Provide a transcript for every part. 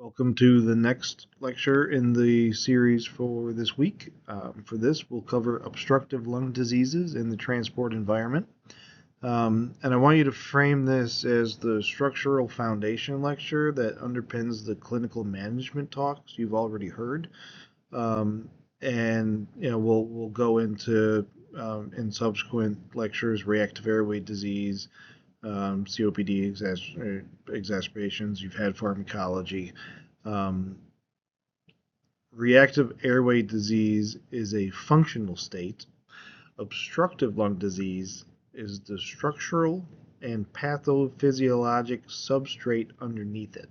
Welcome to the next lecture in the series for this week. For this, we'll cover obstructive lung diseases in the transport environment. And I want you to frame this as the structural foundation lecture that underpins the clinical management talks you've already heard. And we'll go into in subsequent lectures reactive airway disease, COPD exacerbations. You've had pharmacology. Um, Reactive airway disease is a functional state. Obstructive lung disease is the structural and pathophysiologic substrate underneath it.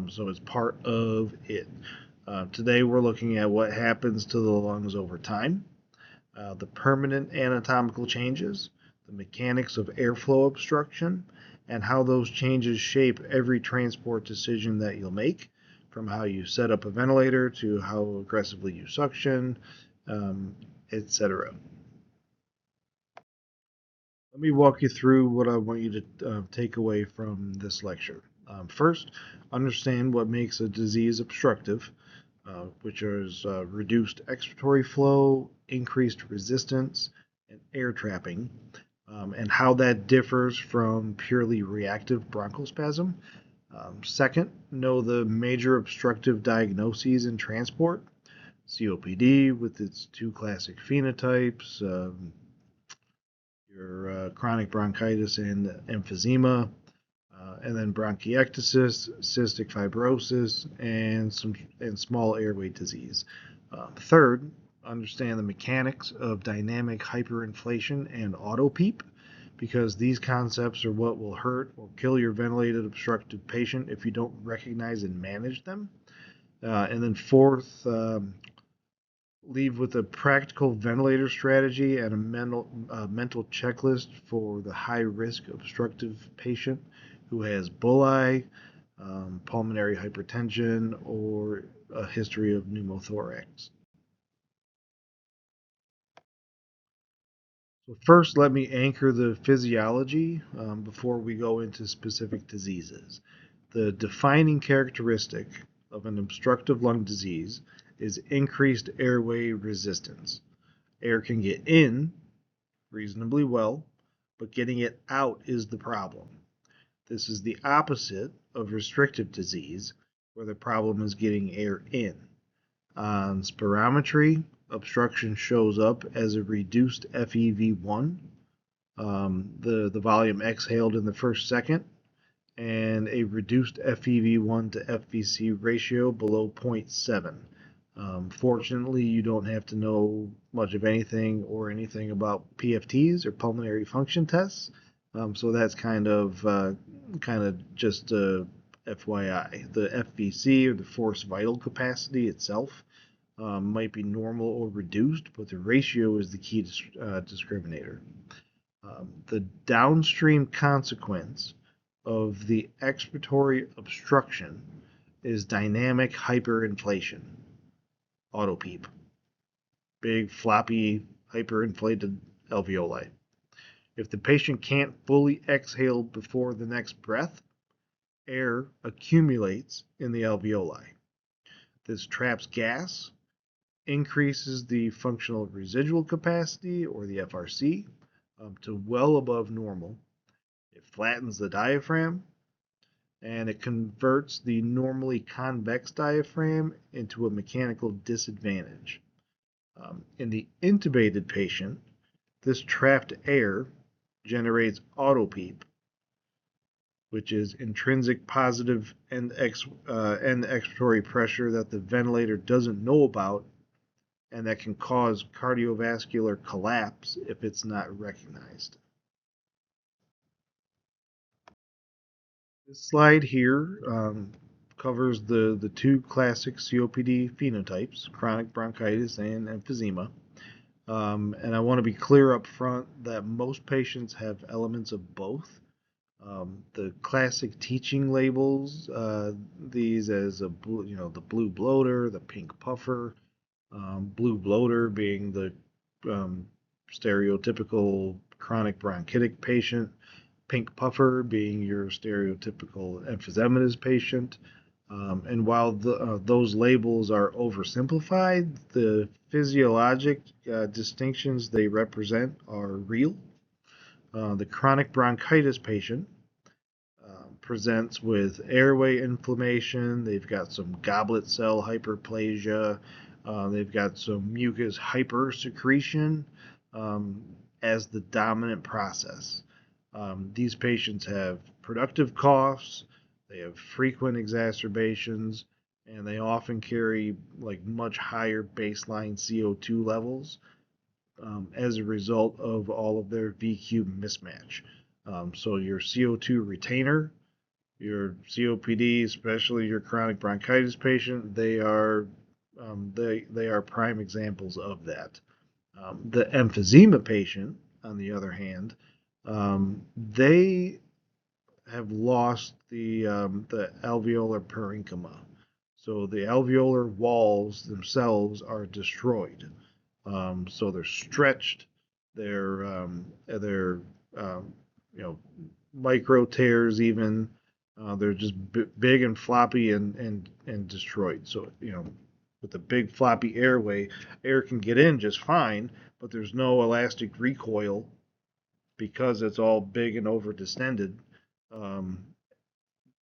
So it's part of it. Today we're looking at what happens to the lungs over time, the permanent anatomical changes, the mechanics of airflow obstruction, and how those changes shape every transport decision that you'll make, from how you set up a ventilator to how aggressively you suction, etc. Let me walk you through what I want you to take away from this lecture. First, understand what makes a disease obstructive, which is reduced expiratory flow, increased resistance, and air trapping, and how that differs from purely reactive bronchospasm. Second, know the major obstructive diagnoses in transport. COPD with its two classic phenotypes, your chronic bronchitis and emphysema, and then bronchiectasis, cystic fibrosis, and small airway disease. Third, understand the mechanics of dynamic hyperinflation and auto-PEEP, because these concepts are what will hurt or kill your ventilated obstructive patient if you don't recognize and manage them. And then fourth, leave with a practical ventilator strategy and a mental checklist for the high-risk obstructive patient who has bullae, pulmonary hypertension, or a history of pneumothorax. So first, let me anchor the physiology before we go into specific diseases. The defining characteristic of an obstructive lung disease is increased airway resistance. Air can get in reasonably well, but getting it out is the problem. This is the opposite of restrictive disease, where the problem is getting air in. On spirometry, obstruction shows up as a reduced FEV1, the volume exhaled in the first second, and a reduced FEV1 to FVC ratio below 0.7. Fortunately, you don't have to know much of anything about PFTs or pulmonary function tests, so that's kind of just FYI. The FVC, or the forced vital capacity itself, might be normal or reduced, but the ratio is the key discriminator. The downstream consequence of the expiratory obstruction is dynamic hyperinflation, auto-PEEP, big floppy hyperinflated alveoli. If the patient can't fully exhale before the next breath, air accumulates in the alveoli. This traps gas, increases the functional residual capacity, or the FRC, to well above normal. It flattens the diaphragm, and it converts the normally convex diaphragm into a mechanical disadvantage. In the intubated patient, this trapped air generates auto-PEEP, which is intrinsic positive end expiratory pressure that the ventilator doesn't know about, and that can cause cardiovascular collapse if it's not recognized. This slide here covers the two classic COPD phenotypes, chronic bronchitis and emphysema. And I want to be clear up front that most patients have elements of both. The classic teaching labels these as the blue bloater, the pink puffer, blue bloater being the stereotypical chronic bronchitic patient, pink puffer being your stereotypical emphysematous patient. And while those labels are oversimplified, the physiologic distinctions they represent are real. The chronic bronchitis patient presents with airway inflammation. They've got some goblet cell hyperplasia. They've got some mucus hypersecretion um, as the dominant process. These patients have productive coughs, they have frequent exacerbations, and they often carry like much higher baseline CO2 levels as a result of all of their VQ mismatch. So your CO2 retainer, your COPD, especially your chronic bronchitis patient, they are prime examples of that. The emphysema patient, on the other hand, they have lost the alveolar parenchyma. So the alveolar walls themselves are destroyed. So they're stretched. They're you know micro tears even. They're just big and floppy and destroyed. So with the big floppy airway, air can get in just fine, but there's no elastic recoil because it's all big and over distended. Um,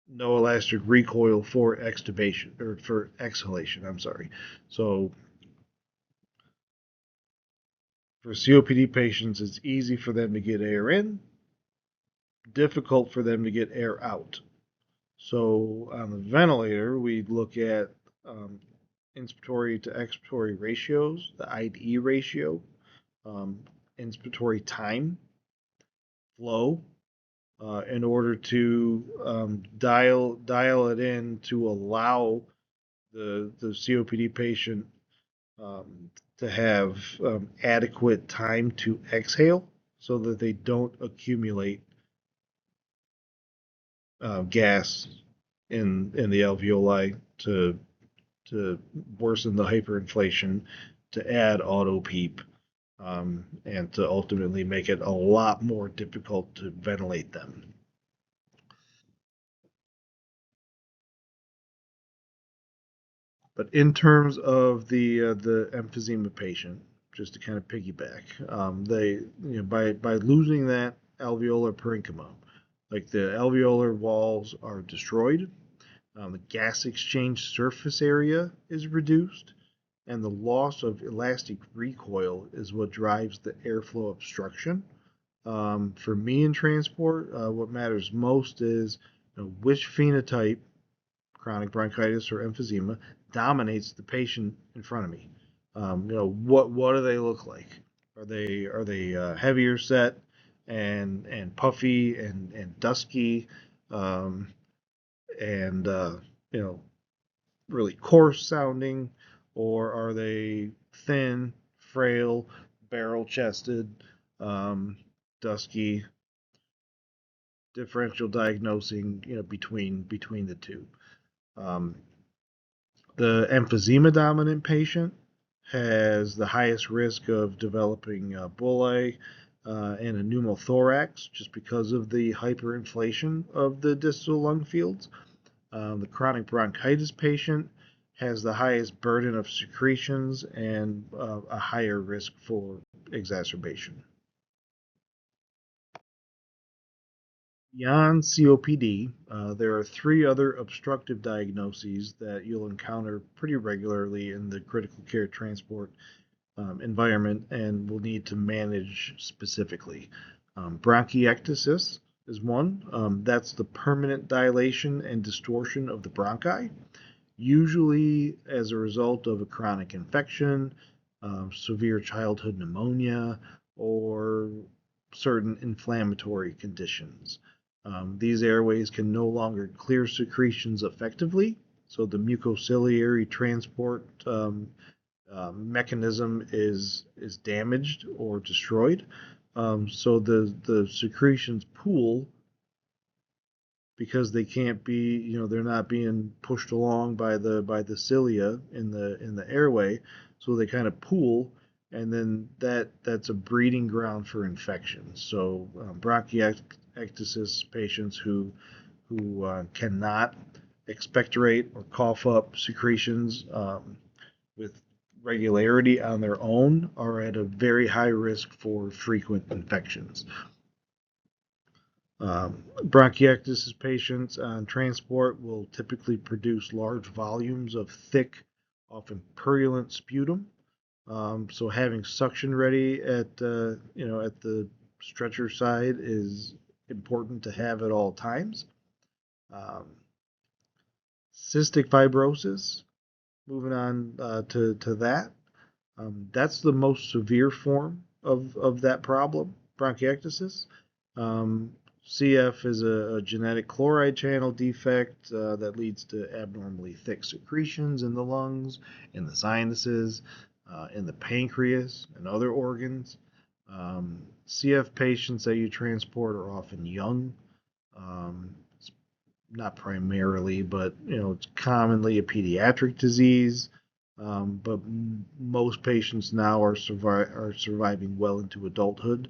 no elastic recoil for extubation or for exhalation. I'm sorry. So for COPD patients, it's easy for them to get air in, difficult for them to get air out. So on the ventilator, we look at um, inspiratory to expiratory ratios, the IDE ratio, um, inspiratory time, flow, in order to dial it in to allow the COPD patient to have adequate time to exhale so that they don't accumulate gas in the alveoli to worsen the hyperinflation, to add auto PEEP, and to ultimately make it a lot more difficult to ventilate them. But in terms of the emphysema patient, just to kind of piggyback, they by losing that alveolar parenchyma, like the alveolar walls are destroyed, the gas exchange surface area is reduced, and the loss of elastic recoil is what drives the airflow obstruction. For me in transport, what matters most is which phenotype, chronic bronchitis or emphysema, dominates the patient in front of me. What do they look like? Are they heavier set and puffy and dusky, um, and you know really coarse sounding, or are they thin, frail, barrel chested, um, dusky? Differential diagnosing, between the two. Um, the emphysema dominant patient has the highest risk of developing bullae and a pneumothorax just because of the hyperinflation of the distal lung fields. The chronic bronchitis patient has the highest burden of secretions and a higher risk for exacerbation. Beyond COPD, there are three other obstructive diagnoses that you'll encounter pretty regularly in the critical care transport environment and will need to manage specifically. Bronchiectasis is one. That's the permanent dilation and distortion of the bronchi, usually as a result of a chronic infection, severe childhood pneumonia, or certain inflammatory conditions. These airways can no longer clear secretions effectively, so the mucociliary transport mechanism is damaged or destroyed. So the secretions pool because they can't be, they're not being pushed along by the cilia in the airway, so they kind of pool, and then that's a breeding ground for infections. So bronchiectasis patients who cannot expectorate or cough up secretions with regularity on their own are at a very high risk for frequent infections. Bronchiectasis patients on transport will typically produce large volumes of thick, often purulent sputum. So having suction ready at at the stretcher side is important to have at all times. Um, Cystic fibrosis. Moving on to that. That's the most severe form of that problem, bronchiectasis. Um, CF is a genetic chloride channel defect that leads to abnormally thick secretions in the lungs, in the sinuses, in the pancreas, and other organs. CF patients that you transport are often young. It's not primarily, but it's commonly a pediatric disease. But most patients now are surviving well into adulthood.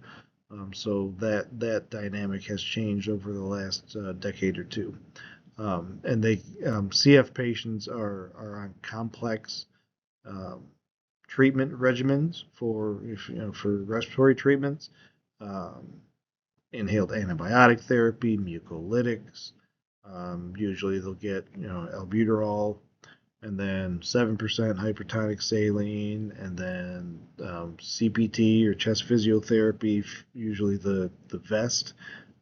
So that dynamic has changed over the last decade or two. And CF patients are on complex um, treatment regimens for respiratory treatments, um, inhaled antibiotic therapy, mucolytics. Usually they'll get albuterol, and then 7% hypertonic saline, and then CPT or chest physiotherapy, usually the vest.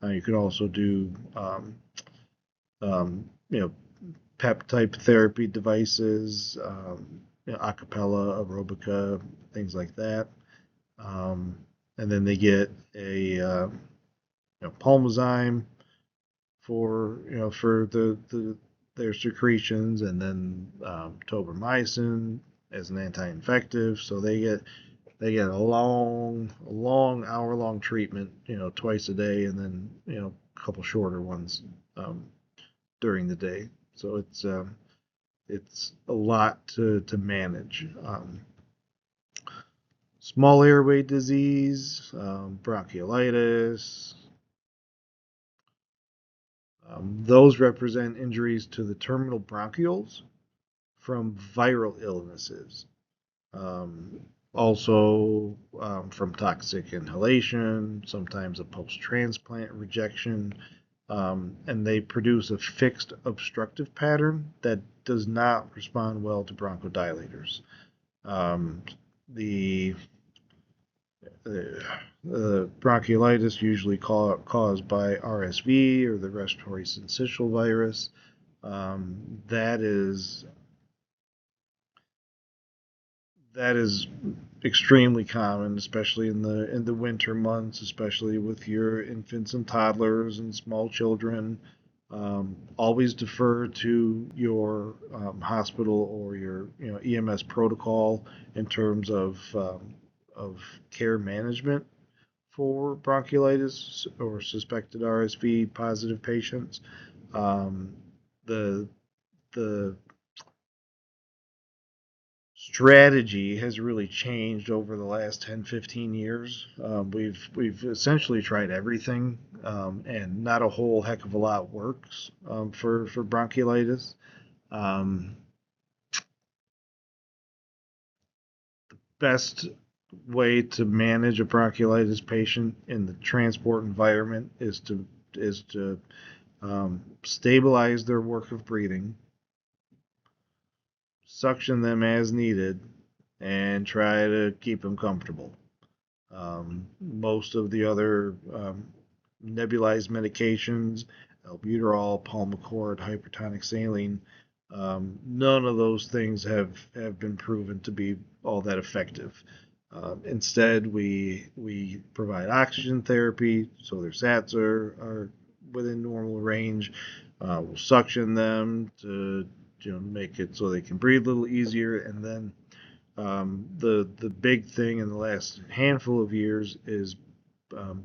You can also do PEP type therapy devices, acapella, aerobica, things like that. Um, and then they get a pulmozyme for their secretions, and then tobramycin as an anti-infective. So they get a long hour-long treatment, twice a day, and then a couple shorter ones during the day. So it's a lot to manage. Small airway disease, bronchiolitis. Those represent injuries to the terminal bronchioles from viral illnesses. Also from toxic inhalation, sometimes a post-transplant rejection, and they produce a fixed obstructive pattern that does not respond well to bronchodilators. The bronchiolitis usually caused by RSV or the respiratory syncytial virus. That is extremely common, especially in the winter months, especially with your infants and toddlers and small children. Always defer to your hospital or your EMS protocol in terms of care management for bronchiolitis or suspected RSV positive patients. Um, the the strategy has really changed over the last 10-15 years. We've essentially tried everything, and not a whole heck of a lot works for bronchiolitis. Um, Best way to manage a bronchiolitis patient in the transport environment is to stabilize their work of breathing, suction them as needed, and try to keep them comfortable. Most of the other nebulized medications, albuterol, Pulmicort, hypertonic saline, none of those things have been proven to be all that effective. Instead, we provide oxygen therapy, so their SATs are within normal range. We'll suction them to make it so they can breathe a little easier, and then the big thing in the last handful of years is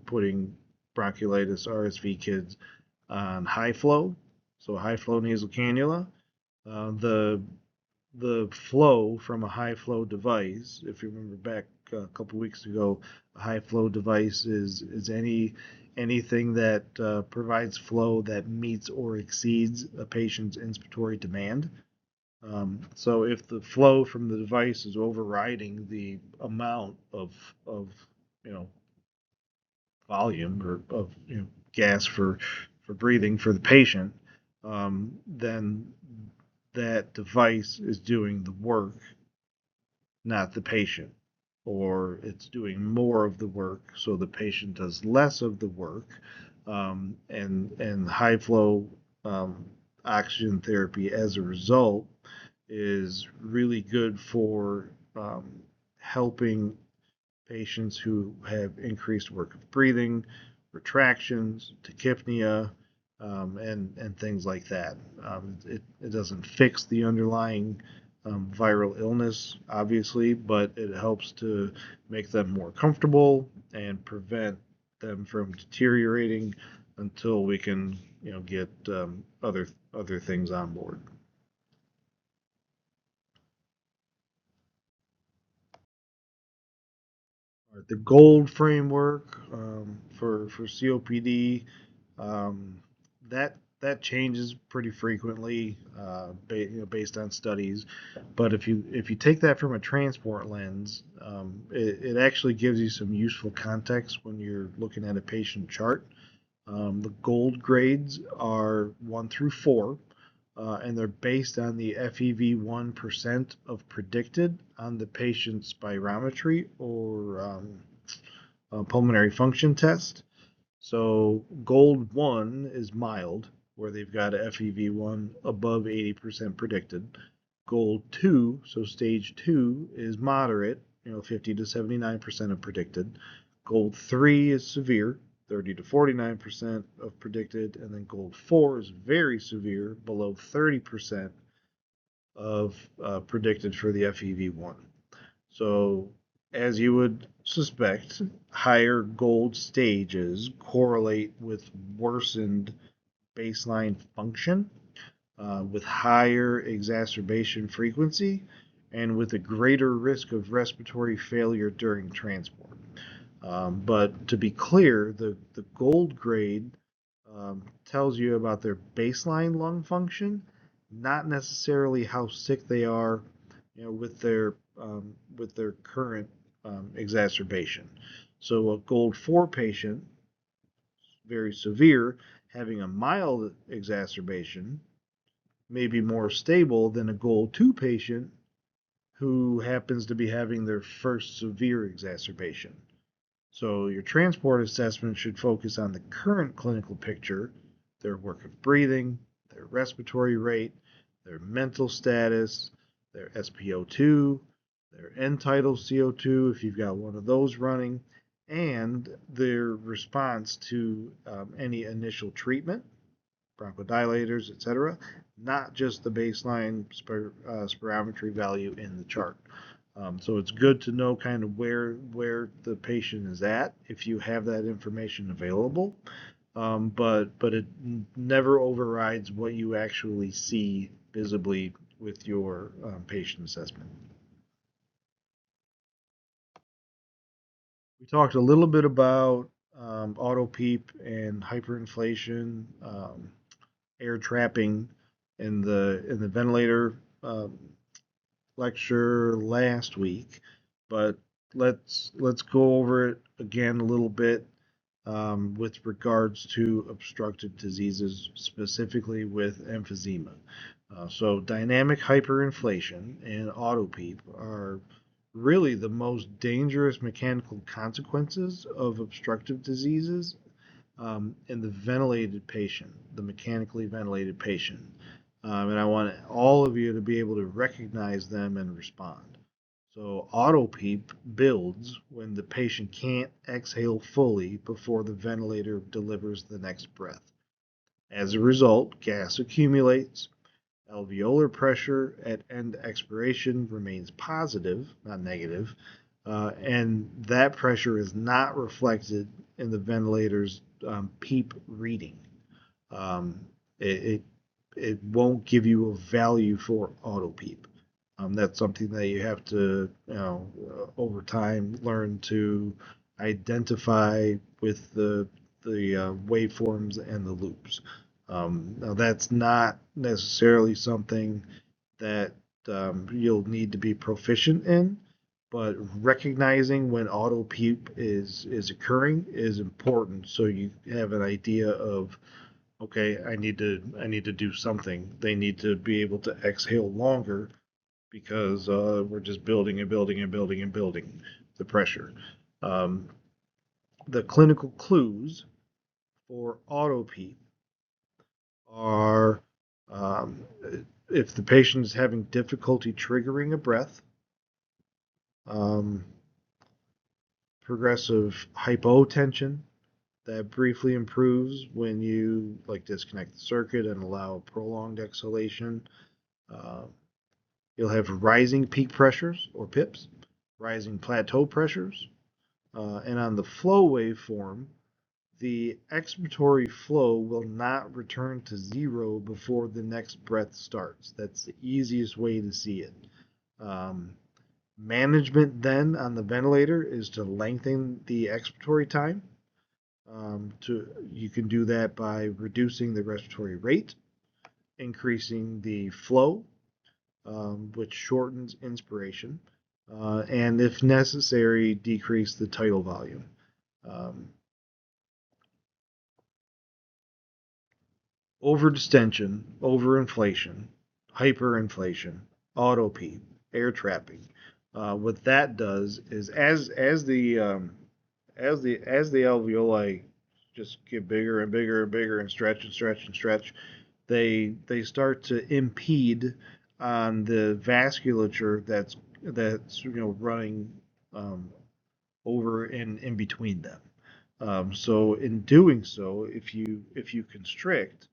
putting bronchiolitis RSV kids on high flow, so high flow nasal cannula. The flow from a high flow device, if you remember back a couple weeks ago, a high flow device is anything that provides flow that meets or exceeds a patient's inspiratory demand. So if the flow from the device is overriding the amount of you know volume or of gas for breathing for the patient, then that device is doing the work, not the patient, or it's doing more of the work, so the patient does less of the work, and high flow um, oxygen therapy as a result is really good for helping patients who have increased work of breathing, retractions, tachypnea, and things like that. It doesn't fix the underlying viral illness, obviously, but it helps to make them more comfortable and prevent them from deteriorating until we can, get other things on board. The gold framework for COPD, um, that changes pretty frequently, based on studies. But if you take that from a transport lens, it actually gives you some useful context when you're looking at a patient chart. The gold grades are 1 through 4, and they're based on the FEV1% of predicted on the patient's spirometry or pulmonary function test. So gold 1 is mild, where they've got a FEV1 above 80% predicted. Gold 2, so stage 2, is moderate, 50 to 79% of predicted. Gold 3 is severe, 30 to 49% of predicted, and then gold 4 is very severe, below 30% of predicted for the FEV1. So, as you would suspect, higher gold stages correlate with worsened baseline function, with higher exacerbation frequency, and with a greater risk of respiratory failure during transport. But to be clear, the gold grade tells you about their baseline lung function, not necessarily how sick they are, with their current exacerbation. So a gold 4 patient, very severe, having a mild exacerbation, may be more stable than a gold 2 patient who happens to be having their first severe exacerbation. So your transport assessment should focus on the current clinical picture, their work of breathing, their respiratory rate, their mental status, their SpO2, their end-tidal CO2 if you've got one of those running, and their response to any initial treatment, bronchodilators, etc., not just the baseline spirometry value in the chart. So it's good to know kind of where the patient is at if you have that information available, but it never overrides what you actually see visibly with your patient assessment. We talked a little bit about auto PEEP and hyperinflation, air trapping in the ventilator lecture last week, but let's go over it again a little bit with regards to obstructive diseases, specifically with emphysema. So dynamic hyperinflation and autopeep are really the most dangerous mechanical consequences of obstructive diseases in the ventilated patient, the mechanically ventilated patient. And I want all of you to be able to recognize them and respond. So autopeep builds when the patient can't exhale fully before the ventilator delivers the next breath. As a result, gas accumulates, alveolar pressure at end expiration remains positive, not negative, and that pressure is not reflected in the ventilator's PEEP reading. Um, it, it, it won't give you a value for auto PEEP. That's something that you have to, over time learn to identify with the waveforms and the loops. Now that's not necessarily something that you'll need to be proficient in, but recognizing when auto peep is occurring is important, so you have an idea of, okay, I need to do something. They need to be able to exhale longer because we're just building and building and building and building the pressure. Um, the clinical clues for auto peep are, um, if the patient is having difficulty triggering a breath, um, progressive hypotension that briefly improves when you like disconnect the circuit and allow prolonged exhalation. Uh, you'll have rising peak pressures or PIPs, rising plateau pressures, and on the flow waveform, the expiratory flow will not return to zero before the next breath starts. That's the easiest way to see it. Um, Management then on the ventilator is to lengthen the expiratory time. You can do that by reducing the respiratory rate, increasing the flow, which shortens inspiration, and if necessary, decrease the tidal volume. Um, Overdistension, overinflation, hyperinflation, autopeep, air trapping. What that does is as the alveoli just get bigger and bigger and bigger and stretch and stretch and stretch, they start to impede on the vasculature that's running um, over and in between them. So in doing so, if you constrict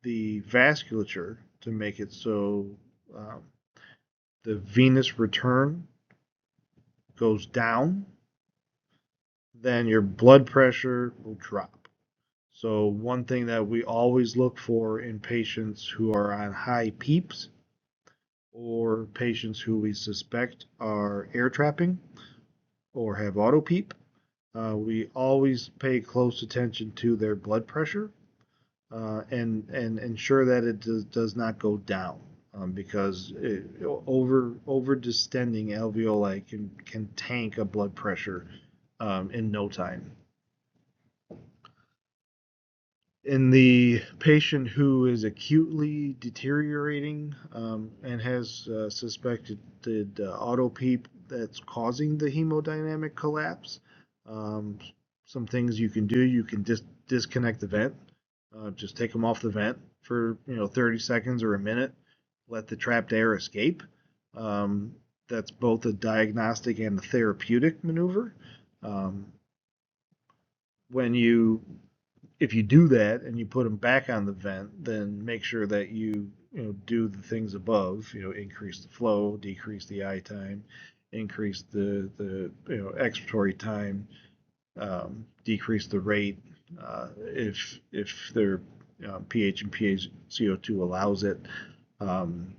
the vasculature to make it so um, the venous return goes down, then your blood pressure will drop. So one thing that we always look for in patients who are on high peeps or patients who we suspect are air trapping or have auto peep, we always pay close attention to their blood pressure and ensure that it does not go down, because over distending alveoli can tank a blood pressure in no time. In the patient who is acutely deteriorating and has suspected auto PEEP that's causing the hemodynamic collapse, um, some things you can do: you can disconnect the vent, just take them off the vent for 30 seconds or a minute, let the trapped air escape. Um, that's both a diagnostic and a therapeutic maneuver. Um, when you If you do that and you put them back on the vent, then make sure that you do the things above. Increase the flow, decrease the I time, increase the expiratory time, decrease the rate if their pH and PaCO2 allows it. Um,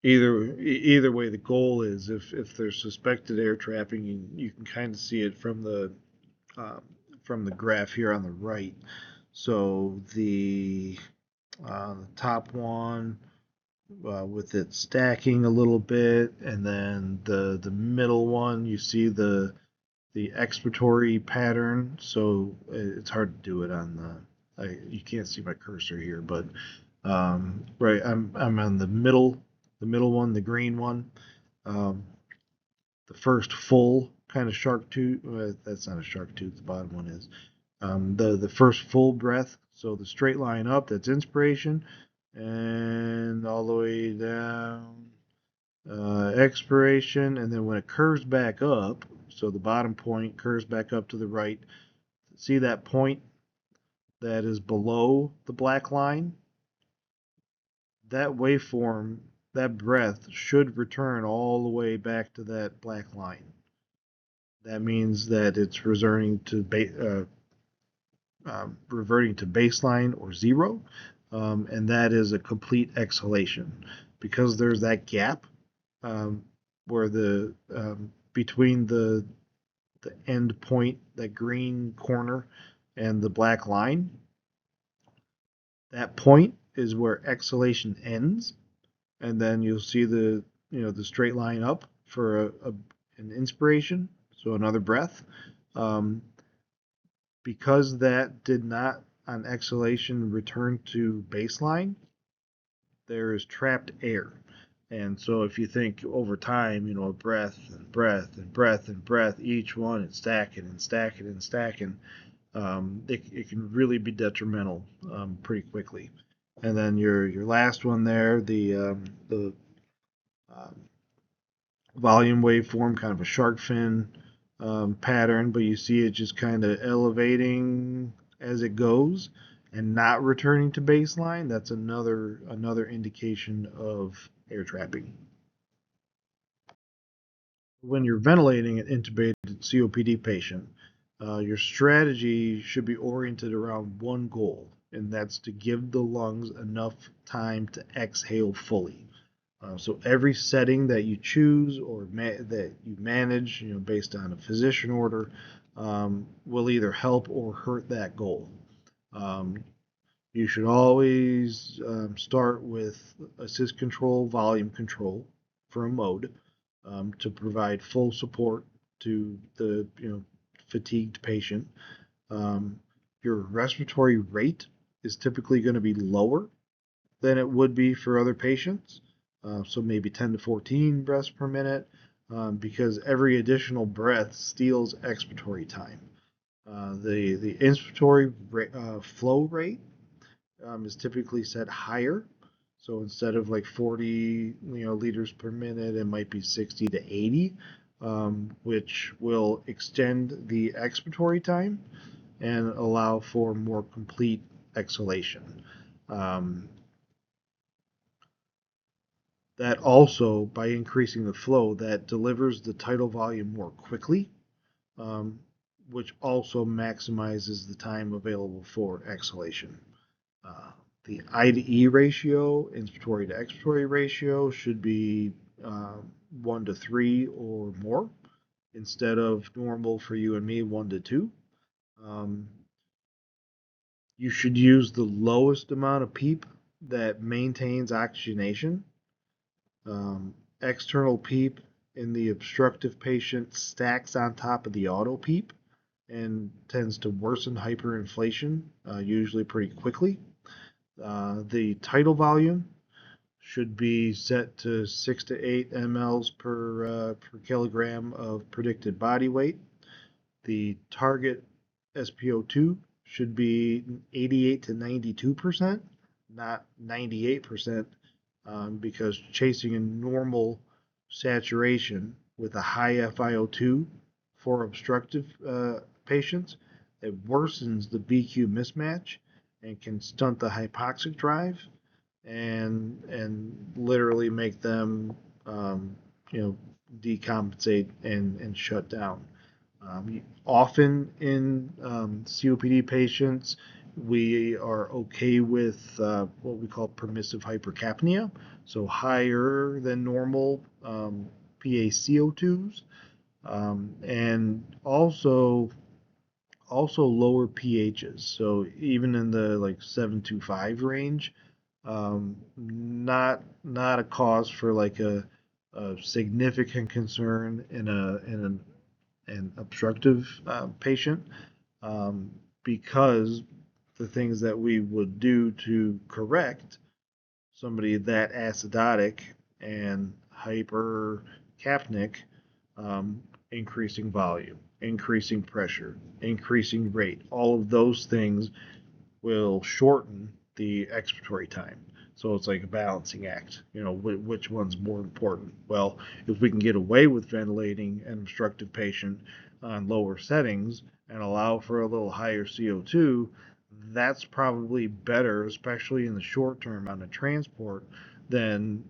either way, the goal is if there's suspected air trapping, you can kind of see it um, from the graph here on the right. So the top one with it stacking a little bit, and then the middle one, you see the expiratory pattern. So it's hard to do it on you can't see my cursor here, but right, I'm on the middle one, the green one. Um, the first full kind of shark tooth. That's not a shark tooth. The bottom one is. The first full breath. So the straight line up, that's inspiration, and all the way down, expiration, and then when it curves back up, so the bottom point curves back up to the right. See that point that is below the black line? That waveform, that breath should return all the way back to that black line. That means that it's reverting to baseline or zero. and that is a complete exhalation because there's that gap um, where the between the end point, that green corner, and the black line. That point is where exhalation ends, and then you'll see the straight line up for an inspiration, so another breath. Um, because that did not on exhalation return to baseline, there is trapped air. And so if you think over time, breath and breath and breath and breath, each one it's stacking and stacking and stacking, it can really be detrimental pretty quickly. And then your last one there, the um, volume waveform, kind of a shark fin pattern, but you see it just kind of elevating as it goes and not returning to baseline. That's another indication of air trapping. When you're ventilating an intubated COPD patient, your strategy should be oriented around one goal, and that's to give the lungs enough time to exhale fully. So every setting that you choose or that you manage, based on a physician order, will either help or hurt that goal. Um, you should always start with assist control, volume control for a mode to provide full support to the fatigued patient. Um, your respiratory rate is typically going to be lower than it would be for other patients. So maybe 10 to 14 breaths per minute, because every additional breath steals expiratory time. The inspiratory flow rate is typically set higher. So instead of like 40 liters per minute, it might be 60 to 80, which will extend the expiratory time and allow for more complete exhalation. Um, that also, by increasing the flow, that delivers the tidal volume more quickly, um, which also maximizes the time available for exhalation. Uh, the I to E ratio, inspiratory to expiratory ratio, should be 1 to 3 or more instead of normal for you and me, 1 to 2. Um, you should use the lowest amount of PEEP that maintains oxygenation. External PEEP in the obstructive patient stacks on top of the auto PEEP and tends to worsen hyperinflation, usually pretty quickly. The tidal volume should be set to 6 to 8 mLs per kilogram of predicted body weight. The target SpO2 should be 88 to 92%, not 98%, because chasing a normal saturation with a high FiO2 for obstructive patients, it worsens the BQ mismatch and can stunt the hypoxic drive and literally make them you know decompensate and shut down. Often in COPD patients, we are okay with what we call permissive hypercapnia, so higher than normal PaCO2s, and also lower pHs. So even in the like 7 to 5 range, not a cause for like a significant concern an obstructive patient, um, because the things that we would do to correct somebody that acidotic and hypercapnic, increasing volume, increasing pressure, increasing rate, all of those things will shorten the expiratory time. So it's like a balancing act. Which one's more important? Well, if we can get away with ventilating an obstructive patient on lower settings and allow for a little higher CO2, that's probably better, especially in the short term on a transport, than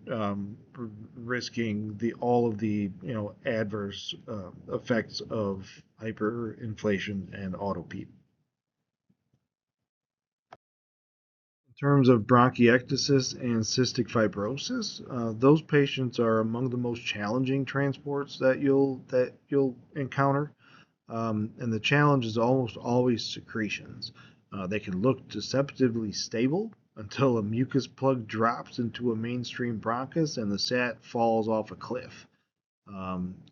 risking all of the adverse effects of hyperinflation and auto PEEP. terms of bronchiectasis and cystic fibrosis, those patients are among the most challenging transports that you'll encounter. And the challenge is almost always secretions. They can look deceptively stable until a mucus plug drops into a mainstream bronchus and the sat falls off a cliff.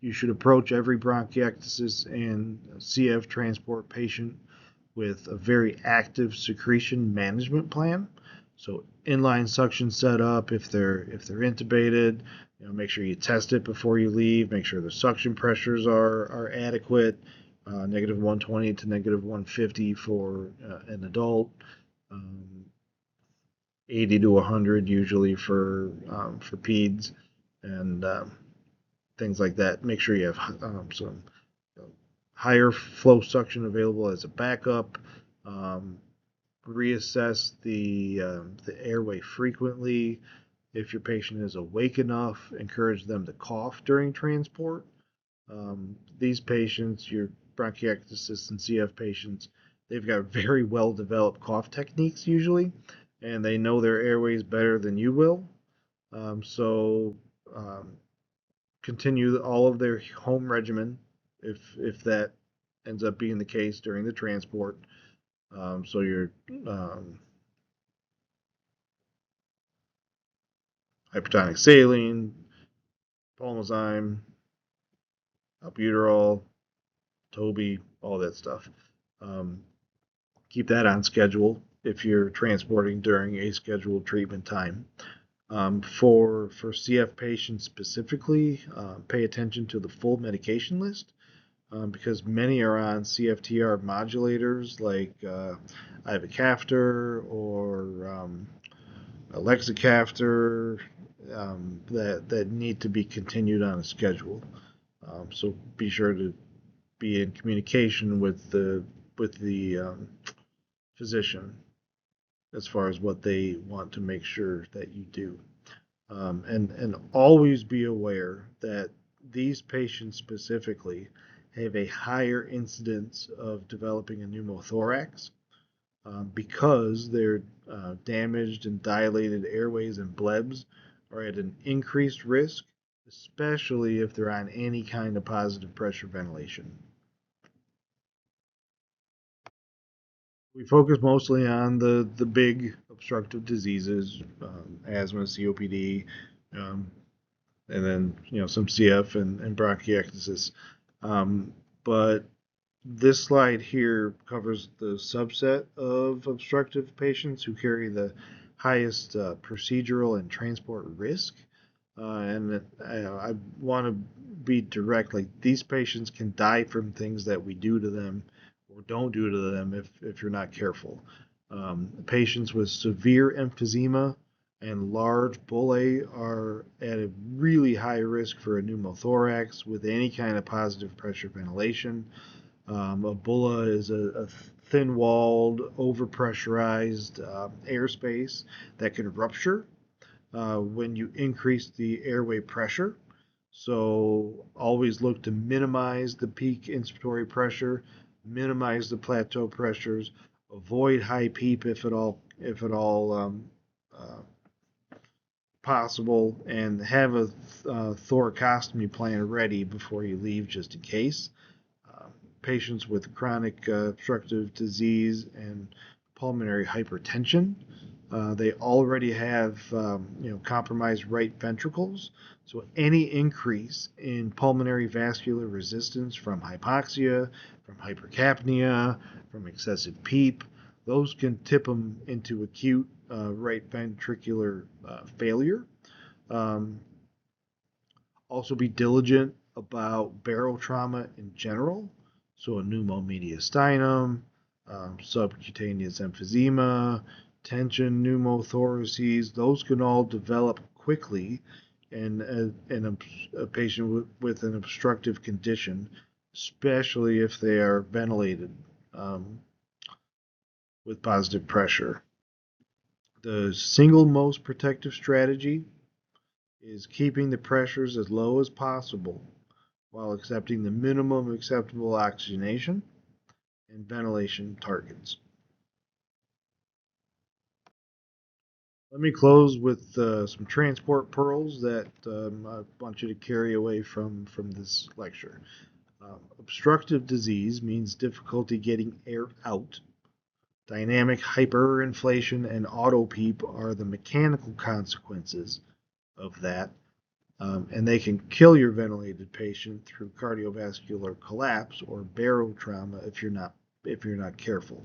You should approach every bronchiectasis and CF transport patient with a very active secretion management plan. So inline suction setup if they're intubated, make sure you test it before you leave. Make sure the suction pressures are adequate. Negative 120 to negative 150 for an adult. Um, 80 to 100 usually for peds, and things like that. Make sure you have some higher flow suction available as a backup. Um, Reassess the airway frequently. If your patient is awake enough, encourage them to cough during transport. These patients, your bronchiectasis and CF patients, they've got very well developed cough techniques usually, and they know their airways better than you will. So um, continue all of their home regimen if that ends up being the case during the transport. So your um, hypertonic saline, pulmozyme, albuterol, Toby, all that stuff. Um, Keep that on schedule if you're transporting during a scheduled treatment time. For CF patients specifically, pay attention to the full medication list because many are on CFTR modulators like ivacaftor or lexicaftor that need to be continued on a schedule. So be sure to be in communication with the physician as far as what they want to make sure that you do. And always be aware that these patients specifically have a higher incidence of developing a pneumothorax because their damaged and dilated airways and blebs are at an increased risk, especially if they're on any kind of positive pressure ventilation. We focus mostly on the big obstructive diseases, asthma, COPD, um, and then some CF and bronchiectasis. Um, but this slide here covers the subset of obstructive patients who carry the highest procedural and transport risk. And I want to be direct. Like these patients can die from things that we do to them or don't do to them if you're not careful. Patients with severe emphysema and large bullae are at a really high risk for a pneumothorax with any kind of positive pressure ventilation. A bulla is a thin-walled, overpressurized airspace that can rupture when you increase the airway pressure. So always look to minimize the peak inspiratory pressure, minimize the plateau pressures, avoid high PEEP if at all uh, possible, and have a thoracostomy plan ready before you leave just in case. Uh, Patients with chronic obstructive disease and pulmonary hypertension, they already have compromised right ventricles. So any increase in pulmonary vascular resistance from hypoxia, from hypercapnia, from excessive PEEP, those can tip them into acute right ventricular failure. Um, Also be diligent about barrel trauma in general. So a pneumomediastinum, subcutaneous emphysema, tension pneumothoraces, those can all develop quickly in a patient with an obstructive condition, especially if they are ventilated um, with positive pressure. The single most protective strategy is keeping the pressures as low as possible while accepting the minimum acceptable oxygenation and ventilation targets. Let me close with some transport pearls that I want you to carry away from this lecture. Obstructive disease means difficulty getting air out. Dynamic hyperinflation and autopeep are the mechanical consequences of that, and they can kill your ventilated patient through cardiovascular collapse or barotrauma if you're not careful.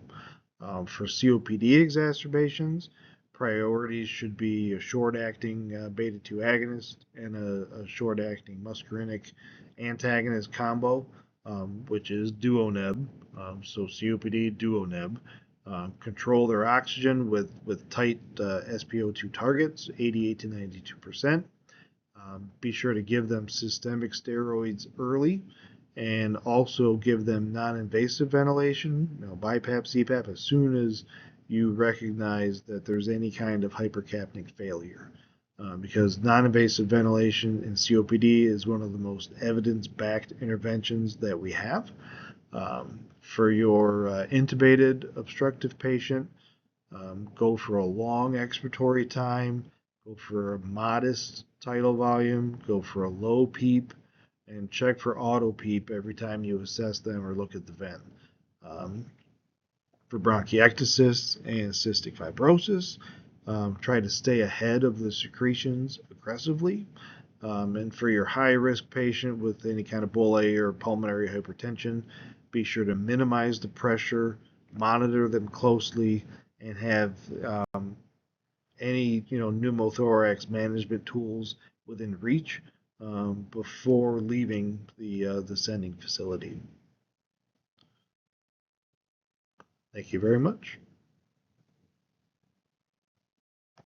For COPD exacerbations, priorities should be a short-acting beta 2 agonist and a short-acting muscarinic antagonist combo, which is duoneb. So COPD, duoneb. Control their oxygen with tight SpO2 targets, 88 to 92%. Be sure to give them systemic steroids early and also give them non-invasive ventilation, BiPAP, CPAP, as soon as you recognize that there's any kind of hypercapnic failure. Because non-invasive ventilation in COPD is one of the most evidence-backed interventions that we have. For your intubated obstructive patient, go for a long expiratory time, go for a modest tidal volume, go for a low PEEP, and check for auto PEEP every time you assess them or look at the vent. For bronchiectasis and cystic fibrosis, try to stay ahead of the secretions aggressively. And for your high risk patient with any kind of bull A or pulmonary hypertension, be sure to minimize the pressure, monitor them closely, and have any pneumothorax management tools within reach before leaving the sending facility. Thank you very much.